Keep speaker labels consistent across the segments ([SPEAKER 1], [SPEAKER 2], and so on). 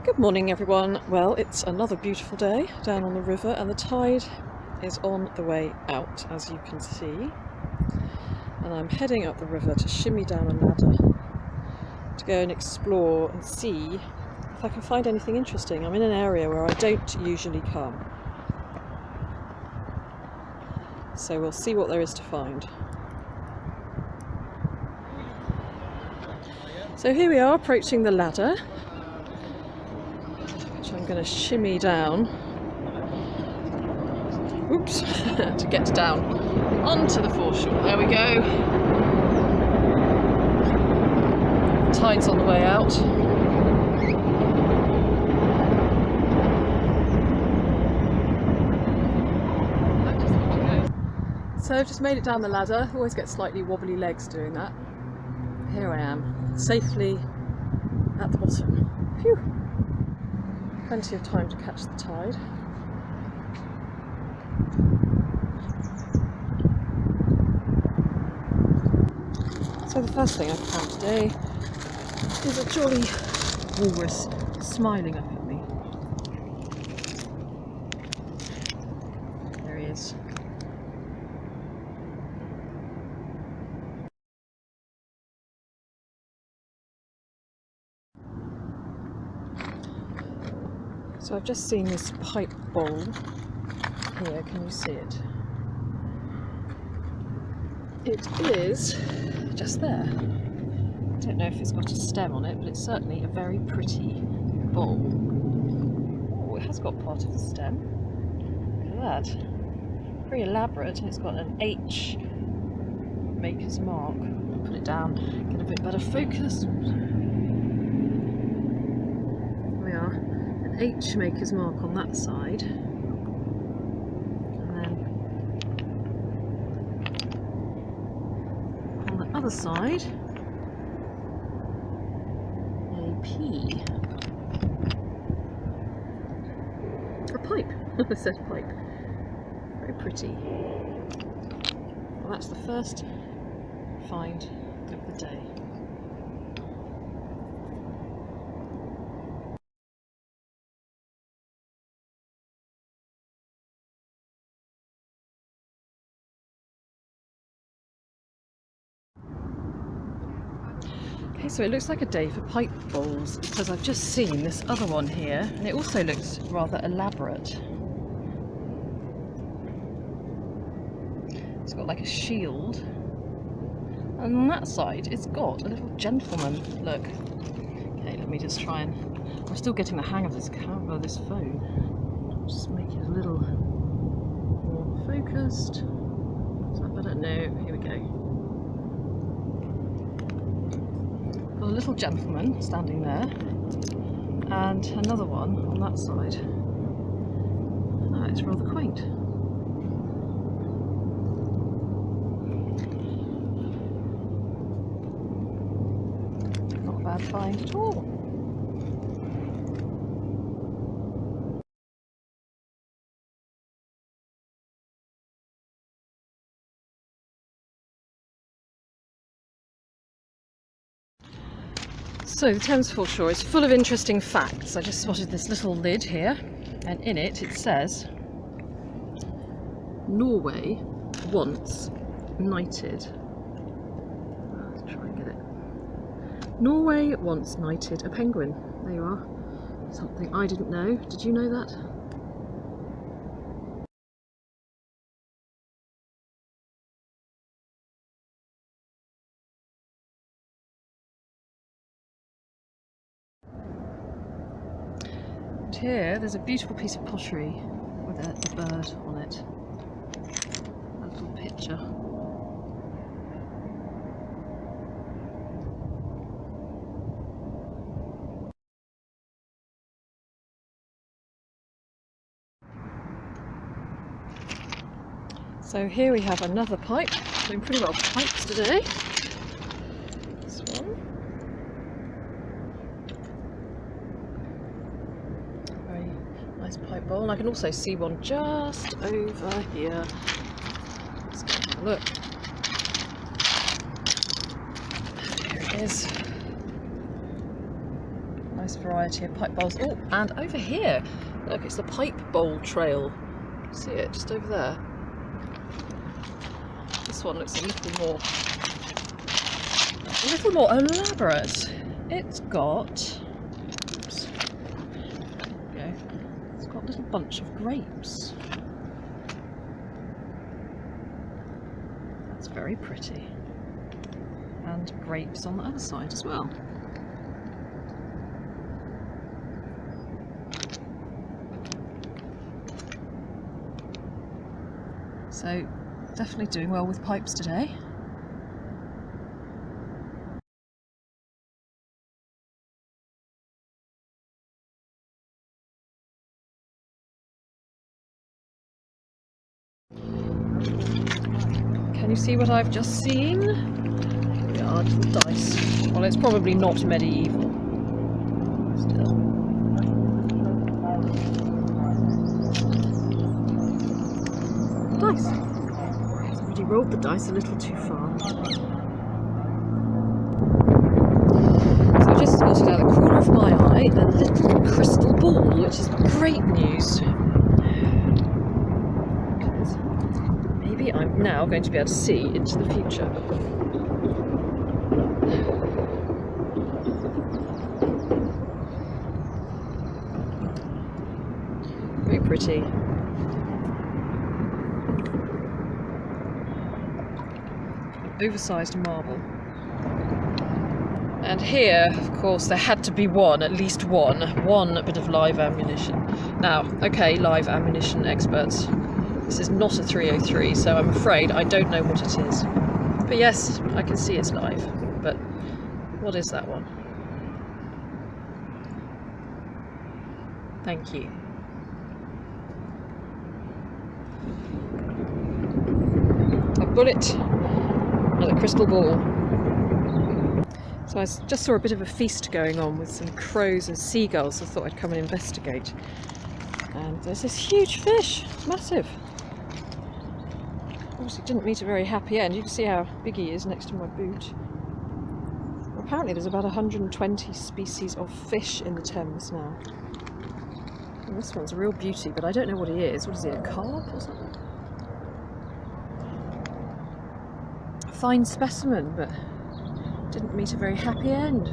[SPEAKER 1] Good morning everyone. Well, it's another beautiful day down on the river and the tide is on the way out, as you can see. And I'm heading up the river to shimmy down a ladder to go and explore and see if I can find anything interesting. I'm in an area where I don't usually come, so we'll see what there is to find. So here we are approaching the ladder, which I'm going to shimmy down, oops, to get down onto the foreshore. There we go. The tide's on the way out. So I've just made it down the ladder. Always get slightly wobbly legs doing that. Here I am, safely at the bottom. Phew! Plenty of time to catch the tide. So the first thing I found today is a jolly walrus smiling up at me. There he is. So I've just seen this pipe bowl here, can you see it? It is just there. I don't know if it's got a stem on it, but it's certainly a very pretty bowl. Oh, it has got part of the stem. Look at that. Very elaborate, and it's got an H maker's mark. I'll put it down, get a bit better focus. There we are. H maker's mark on that side, and then on the other side a P, a pipe. I said pipe. Very pretty. Well, that's the first find of the day. Okay, so it looks like a day for pipe bowls because I've just seen this other one here and it also looks rather elaborate. It's got like a shield, and on that side it's got a little gentleman. Look. Okay, let me just try and... I'm still getting the hang of this camera, this phone. I'll just make it a little more focused. Is that better? No, here we go. Got a little gentleman standing there, and another one on that side. Oh, it's rather quaint. Not a bad find at all. So the Thames foreshore is full of interesting facts. I just spotted this little lid here, and in it it says Norway once knighted. Let's try and get it. Norway once knighted a penguin. There you are. Something I didn't know. Did you know that? Here there's a beautiful piece of pottery with a bird on it. A little picture. So here we have another pipe. Doing pretty well with pipes today. This one. Nice pipe bowl, and I can also see one just over here. Let's go have a look. There it is. Nice variety of pipe bowls. Oh, and over here, look, it's the pipe bowl trail. See it just over there? This one looks a little more elaborate. It's got, oops, there we go. It's got a little bunch of grapes. That's very pretty. And grapes on the other side as well. So definitely doing well with pipes today. Can you see what I've just seen? Here we are, little dice. Well, it's probably not medieval. Still. Dice. Somebody rolled the dice a little too far. So I just spotted out the corner of my eye a little crystal ball, which is great news. Because maybe I'm now going to be able to see into the future. Very pretty. Oversized marble. And here, of course, there had to be at least one bit of live ammunition. Now, okay, live ammunition experts, this is not a 303, so I'm afraid I don't know what it is. But yes, I can see it's live. But what is that one? Thank you. A bullet and a crystal ball. So I just saw a bit of a feast going on with some crows and seagulls, so I thought I'd come and investigate. And there's this huge fish, massive. Obviously didn't meet a very happy end. You can see how big he is next to my boot. Apparently there's about 120 species of fish in the Thames now. And this one's a real beauty, but I don't know what he is. What is he, a carp or something? A fine specimen, but didn't meet a very happy end.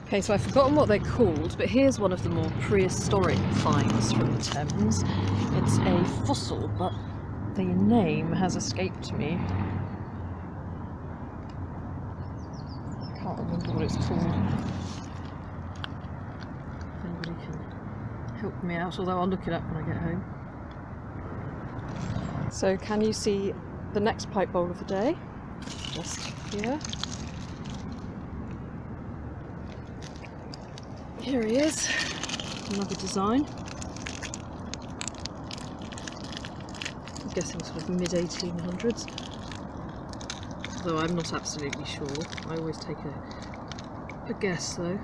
[SPEAKER 1] Okay, so I've forgotten what they're called, but here's one of the more prehistoric finds from the Thames. It's a fossil, but the name has escaped me. I can't remember what it's called. If anybody can help me out, although I'll look it up when I get home. So can you see the next pipe bowl of the day? Just here. Here he is, another design. I'm guessing sort of mid-1800s. Though I'm not absolutely sure. I always take a guess though.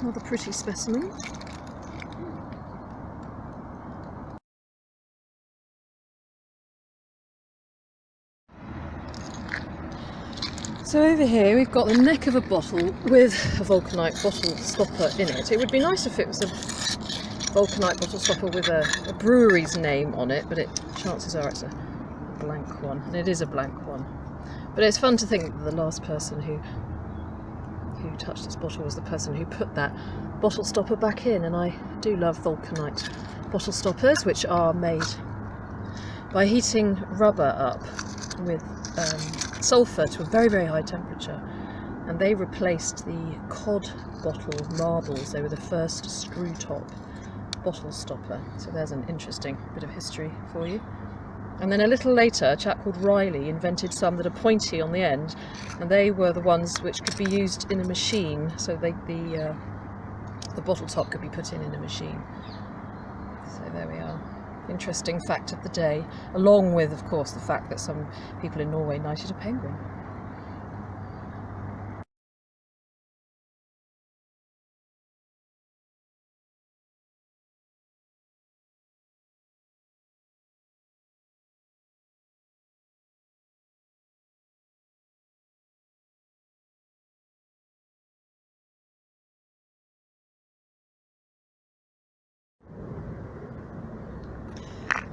[SPEAKER 1] Another pretty specimen. So over here we've got the neck of a bottle with a vulcanite bottle stopper in it. It would be nice if it was a vulcanite bottle stopper with a brewery's name on it, but chances are it's a blank one, and it is a blank one. But it's fun to think that the last person who touched this bottle was the person who put that bottle stopper back in, and I do love vulcanite bottle stoppers, which are made by heating rubber up with sulphur to a very, very high temperature, and they replaced the cod bottle marbles. They were the first screw top bottle stopper. So there's an interesting bit of history for you. And then a little later, a chap called Riley invented some that are pointy on the end, and they were the ones which could be used in a machine, so the bottle top could be put in a machine. So there we are. Interesting fact of the day, along with, of course, the fact that some people in Norway knighted a penguin.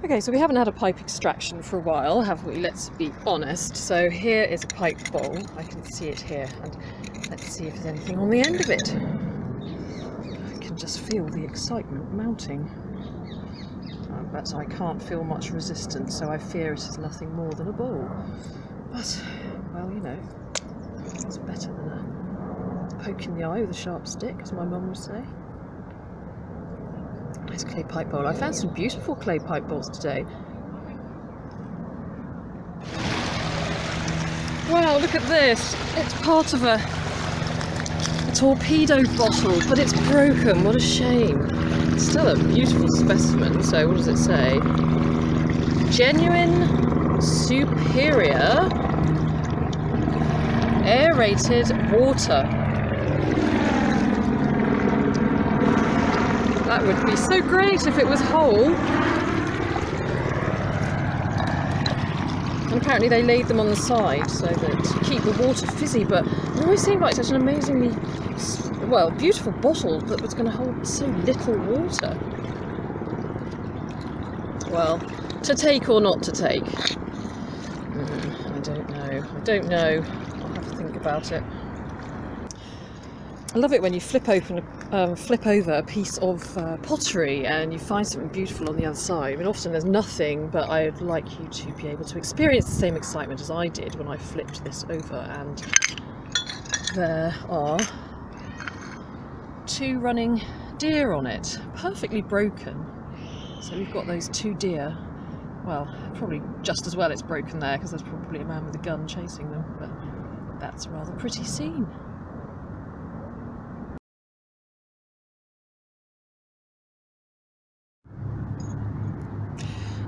[SPEAKER 1] Okay, so we haven't had a pipe extraction for a while, have we? Let's be honest. So here is a pipe bowl. I can see it here, and let's see if there's anything on the end of it. I can just feel the excitement mounting. But I can't feel much resistance, so I fear it is nothing more than a bowl. But, well, you know, it's better than a poke in the eye with a sharp stick, as my mum would say. Nice clay pipe bowl. I found some beautiful clay pipe bowls today. Wow, look at this. It's part of a torpedo bottle, but it's broken. What a shame. It's still a beautiful specimen. So what does it say? Genuine, superior, aerated water. That would be so great if it was whole. And apparently they laid them on the side so that to keep the water fizzy, but it always seemed like such an amazingly, well, beautiful bottle that was going to hold so little water. Well, to take or not to take? I don't know. I don't know. I'll have to think about it. I love it when you flip over a piece of pottery and you find something beautiful on the other side. I mean, often there's nothing, but I'd like you to be able to experience the same excitement as I did when I flipped this over, and there are 2 running deer on it, perfectly broken. So we've got those 2 deer. Well, probably just as well it's broken there, because there's probably a man with a gun chasing them, but that's a rather pretty scene.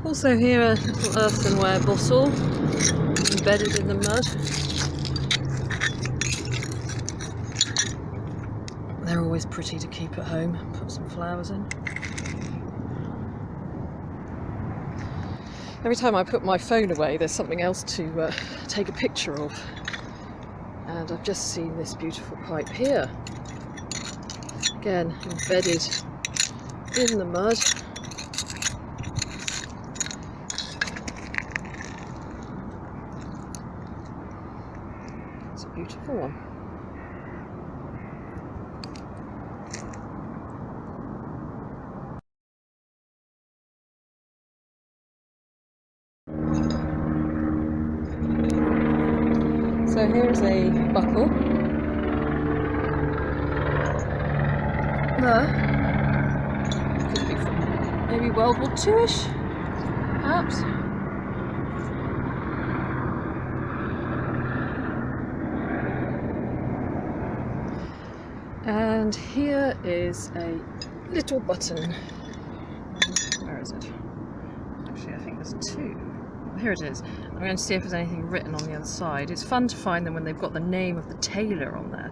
[SPEAKER 1] Also here a little earthenware bottle embedded in the mud. They're always pretty to keep at home. Put some flowers in. Every time I put my phone away, there's something else to take a picture of. And I've just seen this beautiful pipe here. Again, embedded in the mud. It's a beautiful one. So here's a buckle. There. Could be from maybe World War II-ish, perhaps. And here is a little button. Where is it? Actually, I think there's 2. Here it is. I'm going to see if there's anything written on the other side. It's fun to find them when they've got the name of the tailor on there.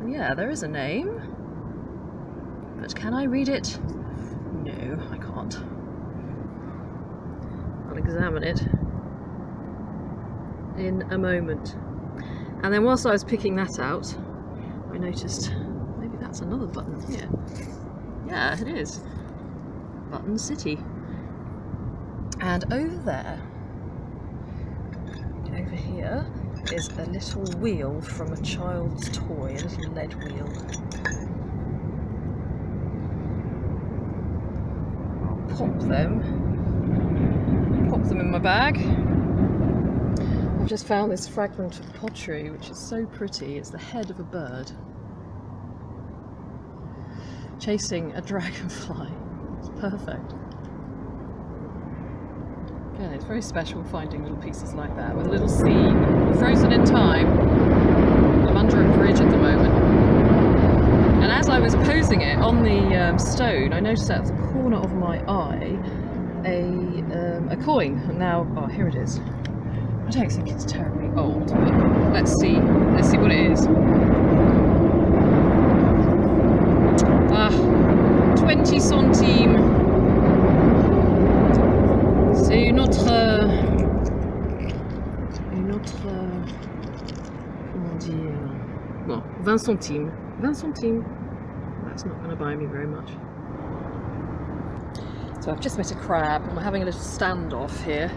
[SPEAKER 1] And yeah, there is a name. But can I read it? No, I can't. I'll examine it in a moment. And then whilst I was picking that out, I noticed maybe that's another button here. Yeah, it is. Button City. And over there, over here, is a little wheel from a child's toy, a little lead wheel. I'll pop them in my bag. I've just found this fragment of pottery, which is so pretty. It's the head of a bird chasing a dragonfly. It's perfect. Again, it's very special finding little pieces like that with a little scene frozen in time. I'm under a bridge at the moment, and as I was posing it on the stone, I noticed out of the corner of my eye a coin. And now, oh, here it is. I don't think it's terribly old, but let's see what it is. 20 centimes. C'est une autre comment dire, bon, 20 centimes. 20 centimes. That's not going to buy me very much. So I've just met a crab and we're having a little standoff here.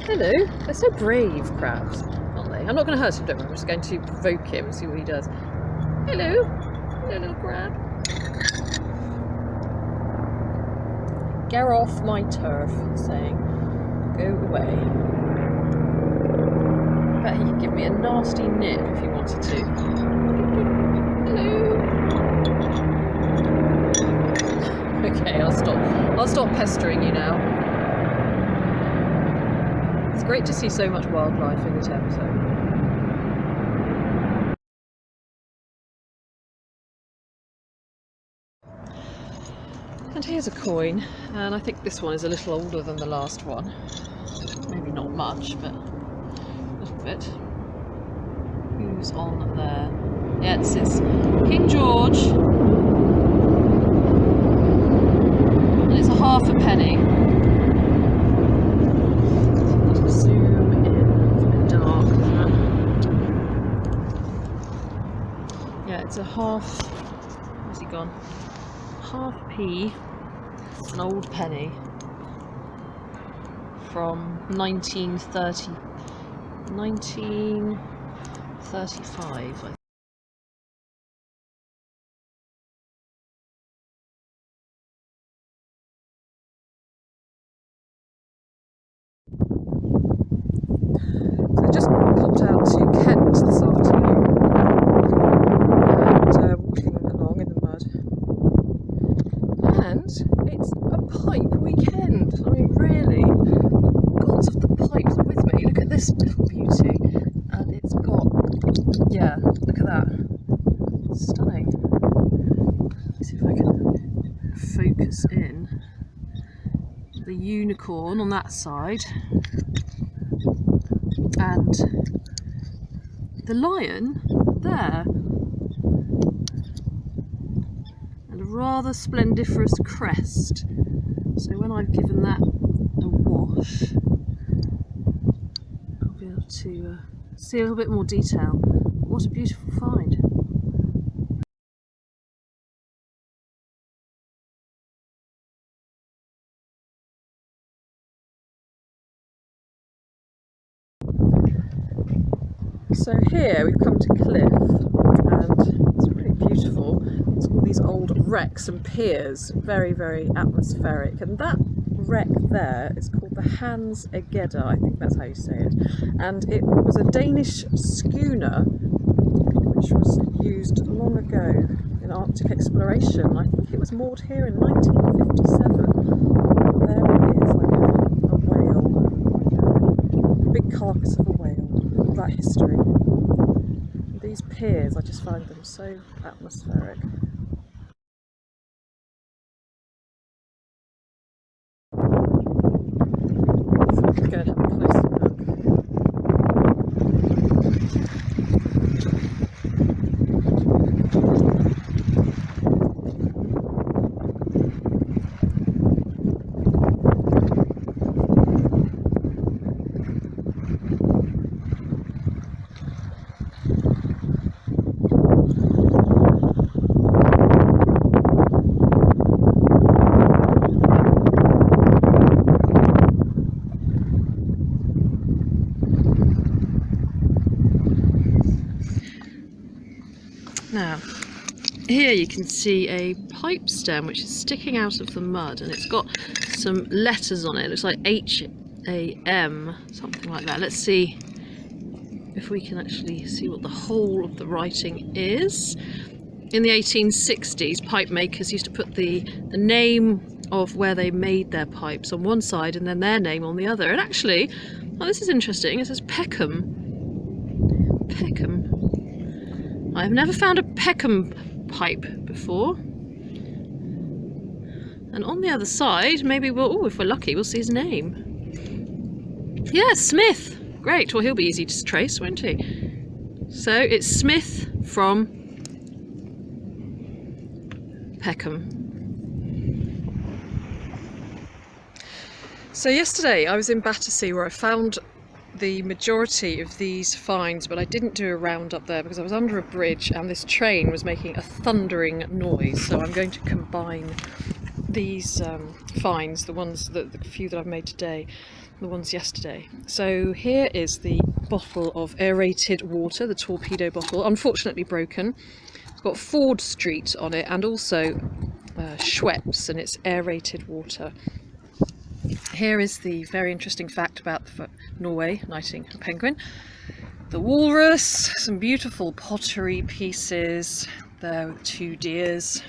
[SPEAKER 1] Hello, they're so brave, crabs, aren't they? I'm not going to hurt him, don't worry, I'm just going to provoke him and see what he does. Hello, hello little crab. Get off my turf, it's saying. Go away. I bet he could give me a nasty nip if he wanted to. Hello. Okay, I'll stop pestering you now. It's great to see so much wildlife in the Thames zone. And here's a coin, and I think this one is a little older than the last one. Maybe not much, but a little bit. Who's on there? Yeah, it says King George. And it's a half a penny. Zoom in, it's a bit dark there. Yeah, it's a half, where's he gone? Half p, an old penny from 1935, I think. So I just popped out to Kent this afternoon and walking along in the mud. And it's a pipe weekend. I mean, really, lots of the pipes are with me. Look at this little beauty, and it's got, yeah, look at that, stunning. Let's see if I can focus in. The unicorn on that side, and the lion there. Rather splendiferous crest, so when I've given that a wash I'll be able to see a little bit more detail. What a beautiful find. So here we've come to Cliffe and it's really beautiful. It's all these old wrecks and piers, very, very atmospheric, and that wreck there is called the Hans Egede, I think that's how you say it, and it was a Danish schooner which was used long ago in Arctic exploration. I think it was moored here in 1957. There it is, like a whale, like a big carcass of a whale, all that history. These piers, I just find them so atmospheric. So I'm going to go and have a closer look. Now, here you can see a pipe stem which is sticking out of the mud, and it's got some letters on it. It looks like H-A-M, something like that. Let's see if we can actually see what the whole of the writing is. In the 1860s, pipe makers used to put the name of where they made their pipes on one side and then their name on the other. And actually, oh, this is interesting, it says Peckham. Peckham. I've never found a Peckham pipe before. And on the other side, maybe we'll, if we're lucky, we'll see his name. Yeah, Smith. Great, well he'll be easy to trace, won't he? So it's Smith from Peckham. So yesterday I was in Battersea where I found the majority of these finds, but I didn't do a roundup there because I was under a bridge and this train was making a thundering noise, so I'm going to combine these finds, the few that I've made today, the ones yesterday. So here is the bottle of aerated water, the torpedo bottle, unfortunately broken. It's got Ford Street on it and also Schweppes, and it's aerated water. Here is the very interesting fact about Norway knighting a penguin. The walrus, some beautiful pottery pieces there with 2 deers.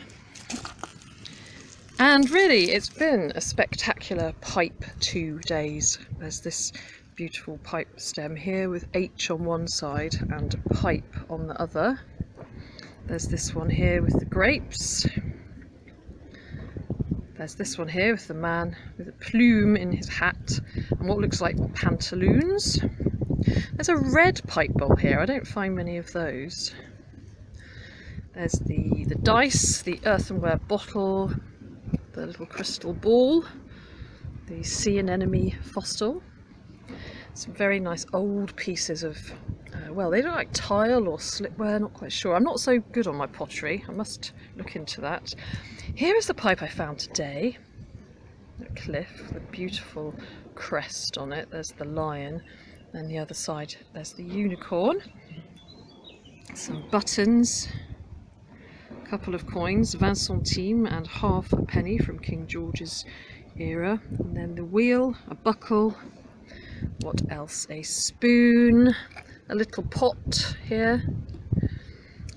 [SPEAKER 1] And really, it's been a spectacular pipe 2 days. There's this beautiful pipe stem here with H on one side and pipe on the other. There's this one here with the grapes. There's this one here with the man with a plume in his hat and what looks like pantaloons. There's a red pipe bowl here. I don't find many of those. There's the dice, the earthenware bottle, the little crystal ball, the sea anemone fossil. Some very nice old pieces of, well, they look like tile or slipware, not quite sure. I'm not so good on my pottery, I must look into that. Here is the pipe I found today at Cliffe, with a beautiful crest on it. There's the lion, and the other side there's the unicorn. Some buttons, a couple of coins, 20 centimes and half a penny from King George's era, and then the wheel, a buckle, what else, a spoon, a little pot here,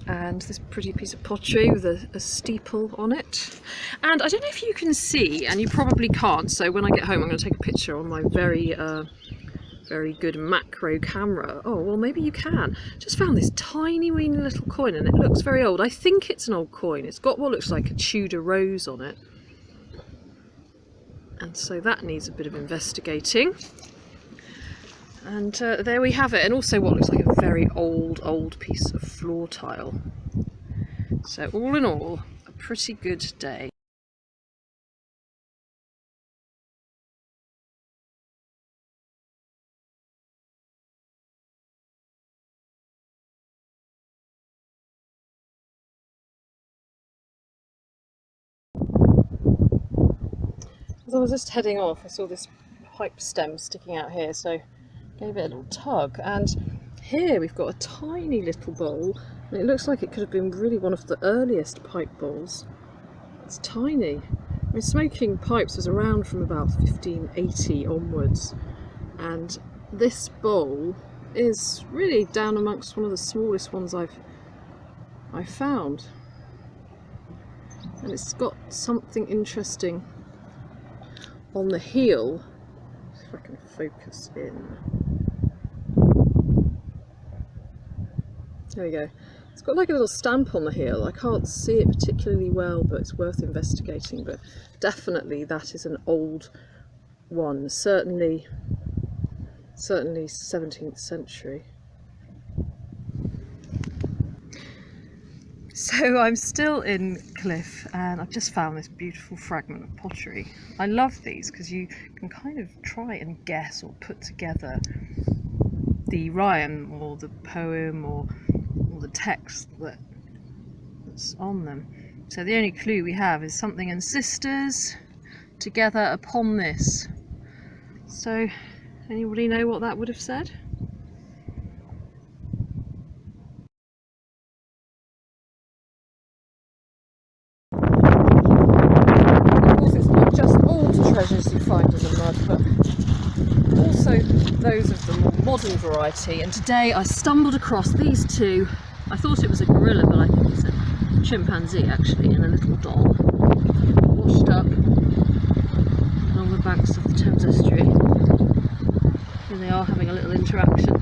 [SPEAKER 1] and this pretty piece of pottery with a steeple on it. And I don't know if you can see, and you probably can't, so when I get home I'm going to take a picture on my very good macro camera. Oh, well, maybe you can. Just found this tiny weeny little coin and it looks very old. I think it's an old coin. It's got what looks like a Tudor rose on it. And so that needs a bit of investigating. And there we have it. And also what looks like a very old piece of floor tile. So all in all, a pretty good day. As I was just heading off, I saw this pipe stem sticking out here, so gave it a little tug. And here we've got a tiny little bowl, and it looks like it could have been really one of the earliest pipe bowls. It's tiny. I mean, smoking pipes was around from about 1580 onwards, and this bowl is really down amongst one of the smallest ones I've found. And it's got something interesting on the heel. See if I can focus in. There we go. It's got like a little stamp on the heel. I can't see it particularly well, but it's worth investigating. But definitely that is an old one. Certainly 17th century. So I'm still in Cliffe and I've just found this beautiful fragment of pottery. I love these because you can kind of try and guess or put together the rhyme or the poem or the text that's on them. So the only clue we have is something and sisters together upon this. So anybody know what that would have said? Treasures you find in the mud, but also those of the more modern variety. And today I stumbled across these two. I thought it was a gorilla, but I think it's a chimpanzee actually, and a little doll washed up along the banks of the Thames estuary. Here they are having a little interaction.